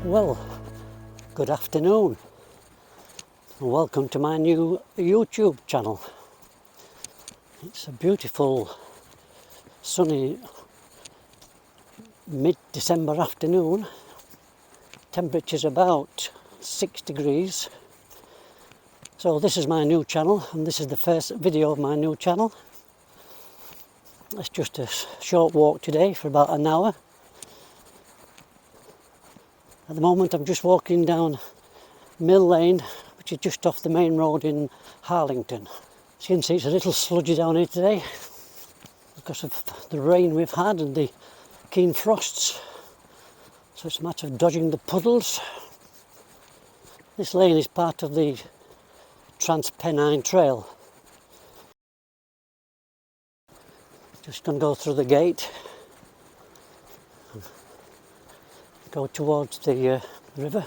Well, good afternoon and welcome to my new YouTube channel. It's a beautiful sunny mid-December afternoon. Temperature's about 6 degrees. So this is my new channel and this is the first video of my new channel. It's just a short walk today for about an hour. At the moment I'm just walking down Mill Lane, which is just off the main road in Harlington. As you can see, it's a little sludgy down here today because of the rain we've had and the keen frosts. So it's a matter of dodging the puddles. This lane is part of the Penine trail. Just going to go through the gate, go towards the river.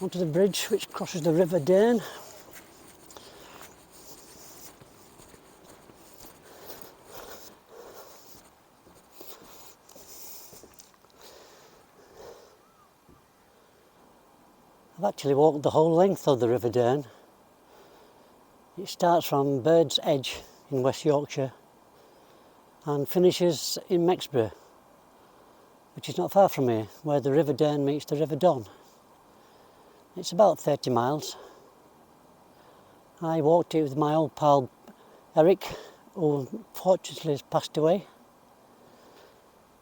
Onto the bridge which crosses the River Dearne. I've actually walked the whole length of the River Dearne. It starts from Bird's Edge in West Yorkshire and finishes in Mexborough, which is not far from here, where the River Dearne meets the River Don. It's about 30 miles. I walked it with my old pal Eric, who fortunately has passed away.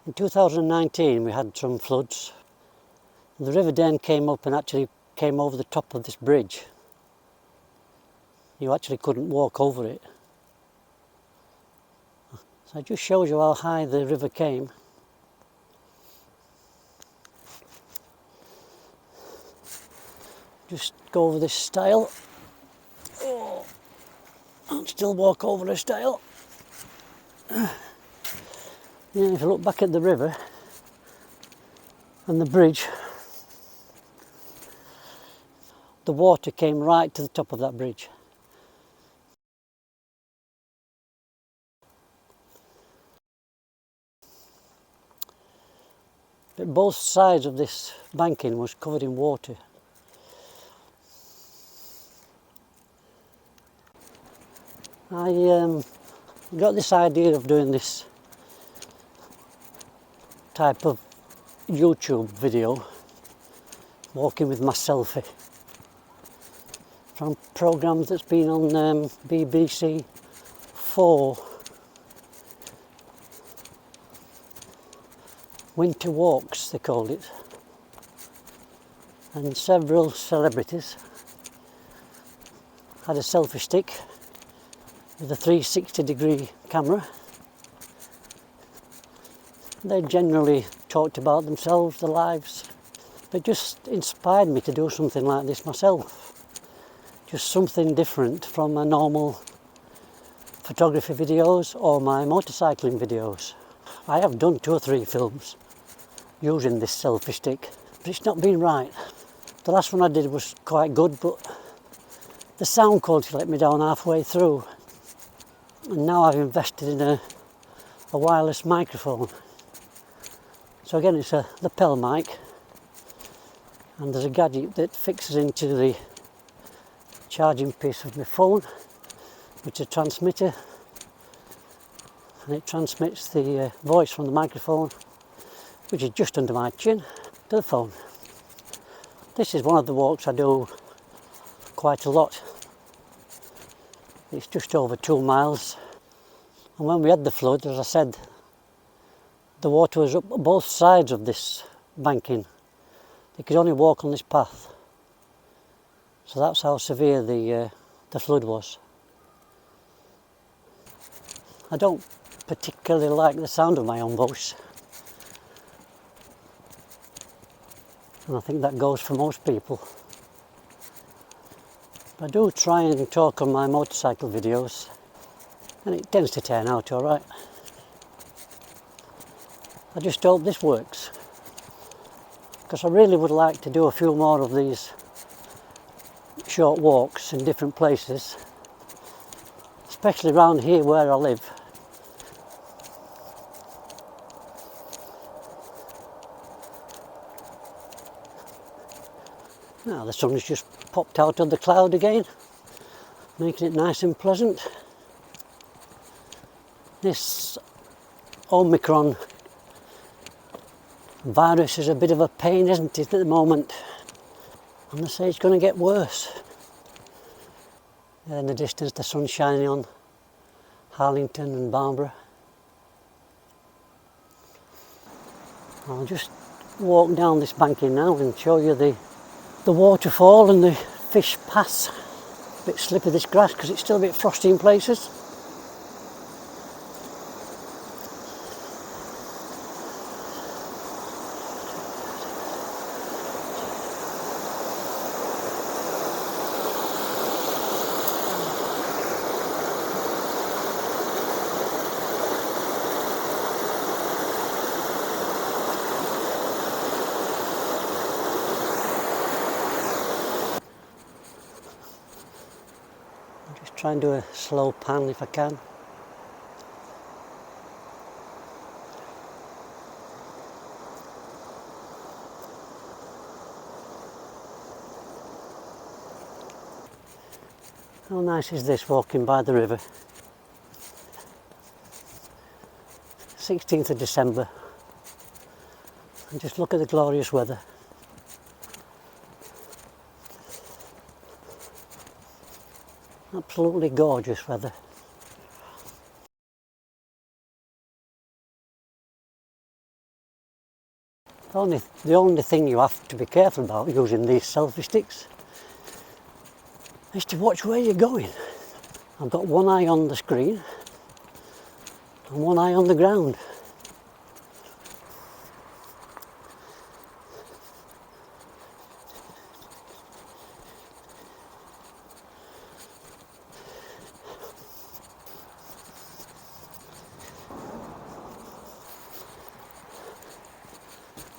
In 2019 we had some floods. The River Dearne came up and actually came over the top of this bridge. You actually couldn't walk over it. So it just shows you how high the river came. Just go over this stile. Oh, and still walk over a stile. Yeah, if you look back at the river and the bridge, the water came right to the top of that bridge. But both sides of this banking was covered in water. I got this idea of doing this type of YouTube video, walking with my selfie, from programmes that's been on BBC 4, Winter Walks they called it, and several celebrities had a selfie stick with a 360-degree camera. They generally talked about themselves, their lives, but just inspired me to do something like this myself. Just something different from my normal photography videos or my motorcycling videos. I have done 2 or 3 films using this selfie stick, but it's not been right. The last one I did was quite good, but the sound quality let me down halfway through. And now I've invested in a wireless microphone. So again, it's a lapel mic, and there's a gadget that fixes into the charging piece of my phone, which is a transmitter, and it transmits the voice from the microphone, which is just under my chin, to the phone. This is one of the walks I do quite a lot. It's just over 2 miles, and when we had the flood, as I said, the water was up both sides of this banking. You could only walk on this path. So that's how severe the flood was. I don't particularly like the sound of my own voice, and I think that goes for most people. I do try and talk on my motorcycle videos, and it tends to turn out alright. I just hope this works, because I really would like to do a few more of these short walks in different places, especially around here where I live. Now the sun's just popped out of the cloud again, making it nice and pleasant. This Omicron virus is a bit of a pain, isn't it, at the moment? And they say it's going to get worse. There in the distance, the sun's shining on Harlington and Barbara. I'll just walk down this banking now and show you the waterfall and the fish pass. A bit slippery this grass because it's still a bit frosty in places. Try and do a slow pan if I can. How nice is this walking by the river? 16th of December. And just look at the glorious weather. Absolutely gorgeous weather. The only thing you have to be careful about using these selfie sticks is to watch where you're going. I've got one eye on the screen and one eye on the ground.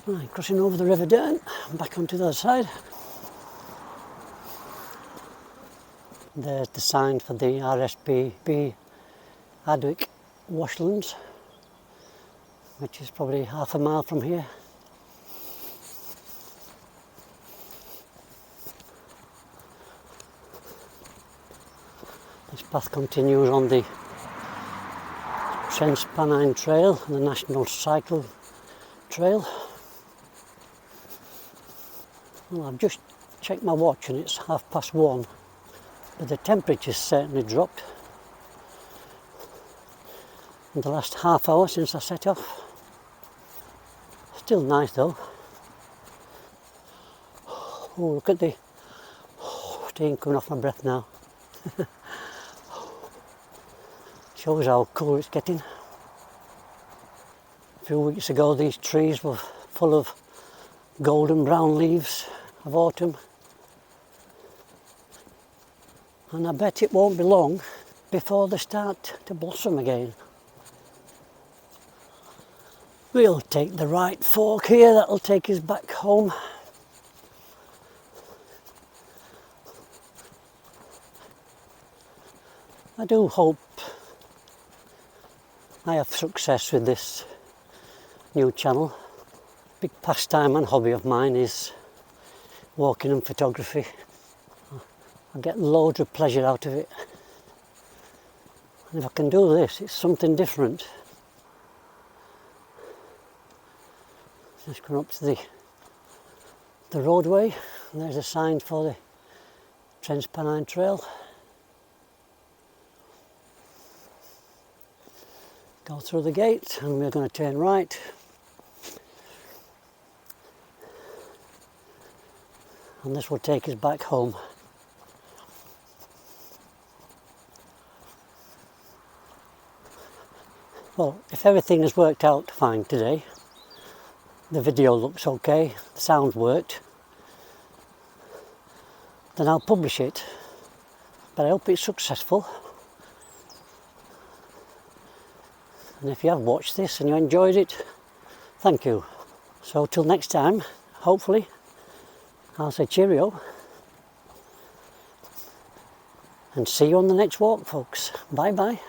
Right, crossing over the River Dearne, back onto the other side. There's the sign for the RSPB Adwick Washlands, which is probably half a mile from here. This path continues on the Penine Trail and the National Cycle Trail. Well, I've just checked my watch and it's 1:30, but the temperature's certainly dropped in the last half hour since I set off. Still nice though. Oh, look at the steam coming off my breath now. Shows how cool it's getting. A few weeks ago these trees were full of golden brown leaves of autumn, and I bet it won't be long before they start to blossom again. We'll take the right fork here, that'll take us back home. I do hope I have success with this new channel. Big pastime and hobby of mine is walking and photography. I get loads of pleasure out of it. And if I can do this, it's something different. Just going up to the roadway, and there's a sign for the Penine Trail. Go through the gate and we're going to turn right. And this will take us back home. Well, if everything has worked out fine today, the video looks okay, the sound worked, then I'll publish it. But I hope it's successful. And if you have watched this and you enjoyed it, thank you. So till next time, hopefully, I'll say cheerio. And see you on the next walk, folks. Bye bye.